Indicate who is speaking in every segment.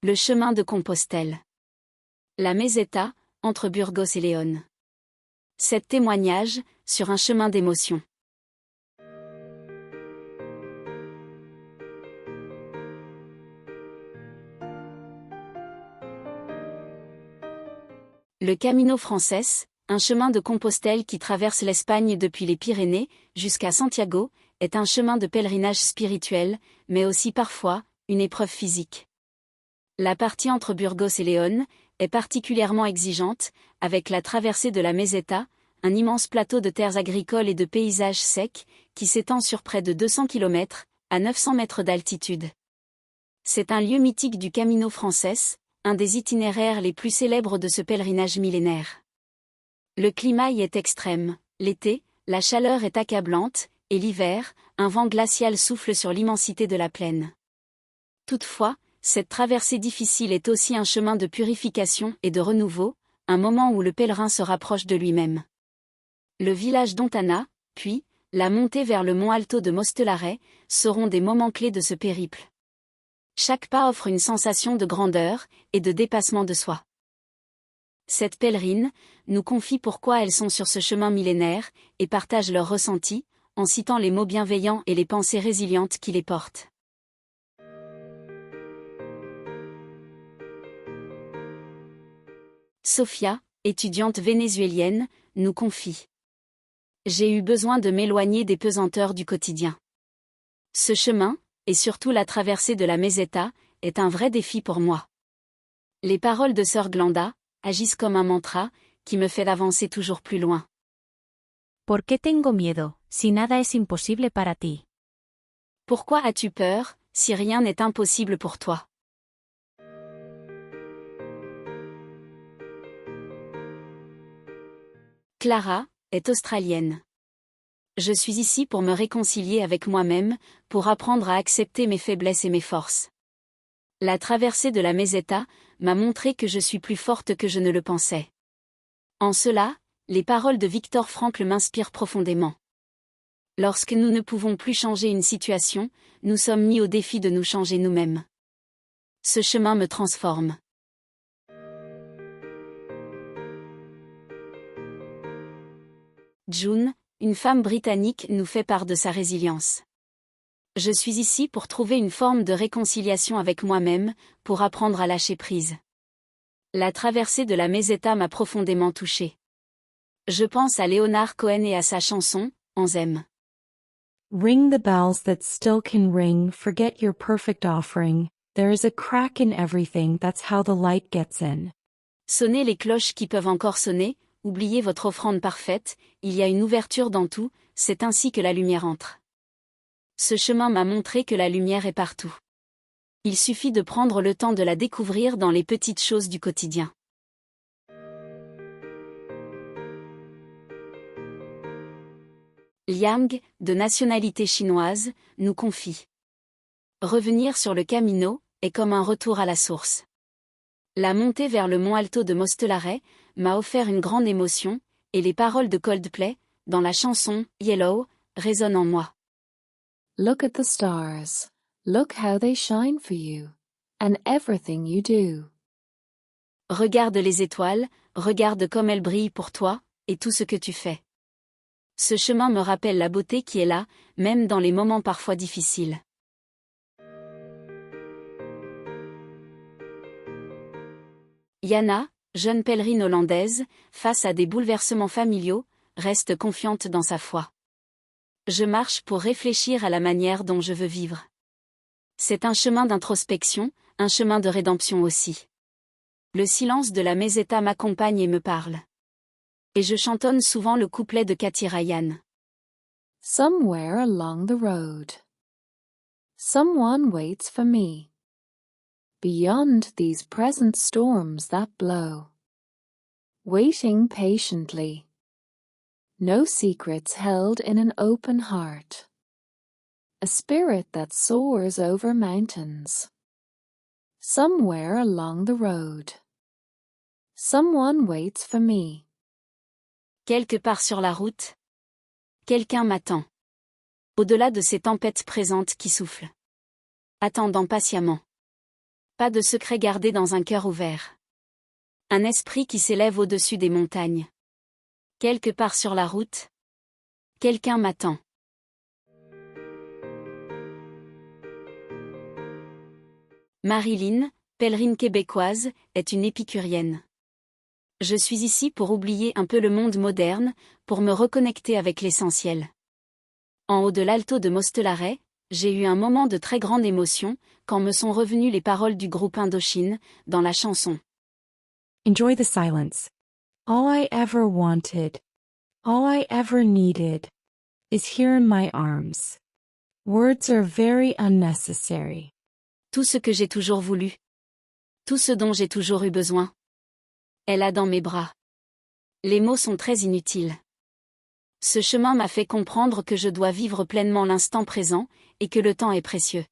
Speaker 1: Le chemin de Compostelle. La Meseta, entre Burgos et Léon. 7 témoignages, sur un chemin d'émotion. Le Camino Frances, un chemin de Compostelle qui traverse l'Espagne depuis les Pyrénées, jusqu'à Santiago, est un chemin de pèlerinage spirituel, mais aussi parfois, une épreuve physique. La partie entre Burgos et Léon est particulièrement exigeante, avec la traversée de la Meseta, un immense plateau de terres agricoles et de paysages secs, qui s'étend sur près de 200 km, à 900 mètres d'altitude. C'est un lieu mythique du Camino Frances, un des itinéraires les plus célèbres de ce pèlerinage millénaire. Le climat y est extrême. L'été, la chaleur est accablante, et l'hiver, un vent glacial souffle sur l'immensité de la plaine. Toutefois, cette traversée difficile est aussi un chemin de purification et de renouveau, un moment où le pèlerin se rapproche de lui-même. Le village d'Ontana, puis, la montée vers le mont Alto de Mostelaret, seront des moments clés de ce périple. Chaque pas offre une sensation de grandeur et de dépassement de soi. Cette pèlerine nous confie pourquoi elles sont sur ce chemin millénaire et partage leurs ressentis, en citant les mots bienveillants et les pensées résilientes qui les portent. Sofia, étudiante vénézuélienne, nous confie. J'ai eu besoin de m'éloigner des pesanteurs du quotidien. Ce chemin, et surtout la traversée de la Meseta, est un vrai défi pour moi. Les paroles de Sœur Glenda agissent comme un mantra, qui me fait avancer toujours plus loin.
Speaker 2: ¿Por qué tengo miedo, si nada es imposible para ti?
Speaker 1: Pourquoi as-tu peur, si rien n'est impossible pour toi? Clara est australienne. Je suis ici pour me réconcilier avec moi-même, pour apprendre à accepter mes faiblesses et mes forces. La traversée de la Meseta m'a montré que je suis plus forte que je ne le pensais. En cela, les paroles de Viktor Frankl m'inspirent profondément. Lorsque nous ne pouvons plus changer une situation, nous sommes mis au défi de nous changer nous-mêmes. Ce chemin me transforme. June, une femme britannique, nous fait part de sa résilience. Je suis ici pour trouver une forme de réconciliation avec moi-même, pour apprendre à lâcher prise. La traversée de la Meseta m'a profondément touchée. Je pense à Leonard Cohen et à sa chanson, Anzem.
Speaker 3: Ring the bells that still can ring, forget your perfect offering, there is a crack in everything, that's how the light gets in.
Speaker 1: Sonnez les cloches qui peuvent encore sonner, oubliez votre offrande parfaite, il y a une ouverture dans tout, c'est ainsi que la lumière entre. Ce chemin m'a montré que la lumière est partout. Il suffit de prendre le temps de la découvrir dans les petites choses du quotidien. Liang, de nationalité chinoise, nous confie. Revenir sur le Camino est comme un retour à la source. La montée vers le mont Alto de Mostelaret m'a offert une grande émotion, et les paroles de Coldplay, dans la chanson Yellow, résonnent en moi.
Speaker 4: Look at the stars. Look how they shine for you. And everything you do.
Speaker 1: Regarde les étoiles, regarde comme elles brillent pour toi, et tout ce que tu fais. Ce chemin me rappelle la beauté qui est là, même dans les moments parfois difficiles. Yana, jeune pèlerine hollandaise, face à des bouleversements familiaux, reste confiante dans sa foi. Je marche pour réfléchir à la manière dont je veux vivre. C'est un chemin d'introspection, un chemin de rédemption aussi. Le silence de la Meseta m'accompagne et me parle. Et je chantonne souvent le couplet de Cathy Ryan.
Speaker 4: Somewhere along the road. Someone waits for me. Beyond these present storms that blow. Waiting patiently. No secrets held in an open heart. A spirit that soars over mountains. Somewhere along the road. Someone waits for me.
Speaker 1: Quelque part sur la route. Quelqu'un m'attend. Au-delà de ces tempêtes présentes qui soufflent. Attendant patiemment. Pas de secret gardé dans un cœur ouvert. Un esprit qui s'élève au-dessus des montagnes. Quelque part sur la route. Quelqu'un m'attend. Marilyn, pèlerine québécoise, est une épicurienne. Je suis ici pour oublier un peu le monde moderne, pour me reconnecter avec l'essentiel. En haut de l'alto de Mostelaret, j'ai eu un moment de très grande émotion, quand me sont revenues les paroles du groupe Indochine, dans la chanson.
Speaker 3: Enjoy the silence. All I ever wanted, all I ever needed, is here in my arms. Words are very unnecessary.
Speaker 1: Tout ce que j'ai toujours voulu. Tout ce dont j'ai toujours eu besoin. Elle a dans mes bras. Les mots sont très inutiles. Ce chemin m'a fait comprendre que je dois vivre pleinement l'instant présent, et que le temps est précieux.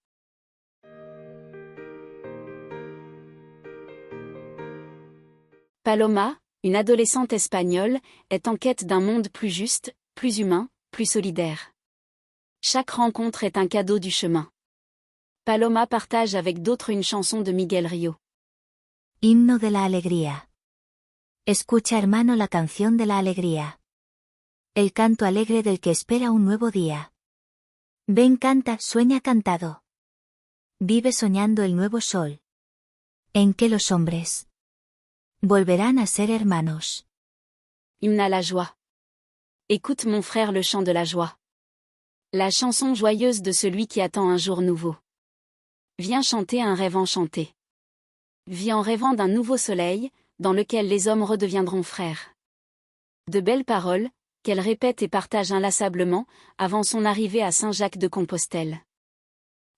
Speaker 1: Paloma, une adolescente espagnole, est en quête d'un monde plus juste, plus humain, plus solidaire. Chaque rencontre est un cadeau du chemin. Paloma partage avec d'autres une chanson de Miguel Río.
Speaker 2: Himno de la alegría. Escucha, hermano, la canción de la alegría. El canto alegre del que espera un nuevo día. Ven, canta, sueña cantado. Vive soñando el nuevo sol. En que los hombres volverán a ser hermanos.
Speaker 1: Hymne à la joie. Écoute mon frère le chant de la joie. La chanson joyeuse de celui qui attend un jour nouveau. Viens chanter un rêve enchanté. Vis en rêvant d'un nouveau soleil, dans lequel les hommes redeviendront frères. De belles paroles, qu'elle répète et partage inlassablement, avant son arrivée à Saint-Jacques-de-Compostelle.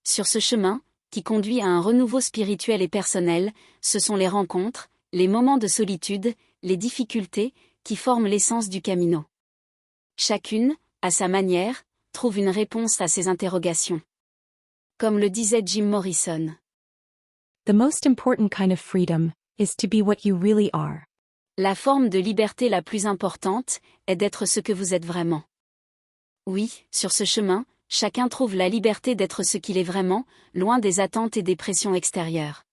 Speaker 1: Sur ce chemin, qui conduit à un renouveau spirituel et personnel, ce sont les rencontres, les moments de solitude, les difficultés, qui forment l'essence du Camino. Chacune, à sa manière, trouve une réponse à ces interrogations. Comme le disait Jim Morrison.
Speaker 3: The most important kind of freedom is to be what you really are.
Speaker 1: La forme de liberté la plus importante est d'être ce que vous êtes vraiment. Oui, sur ce chemin, chacun trouve la liberté d'être ce qu'il est vraiment, loin des attentes et des pressions extérieures.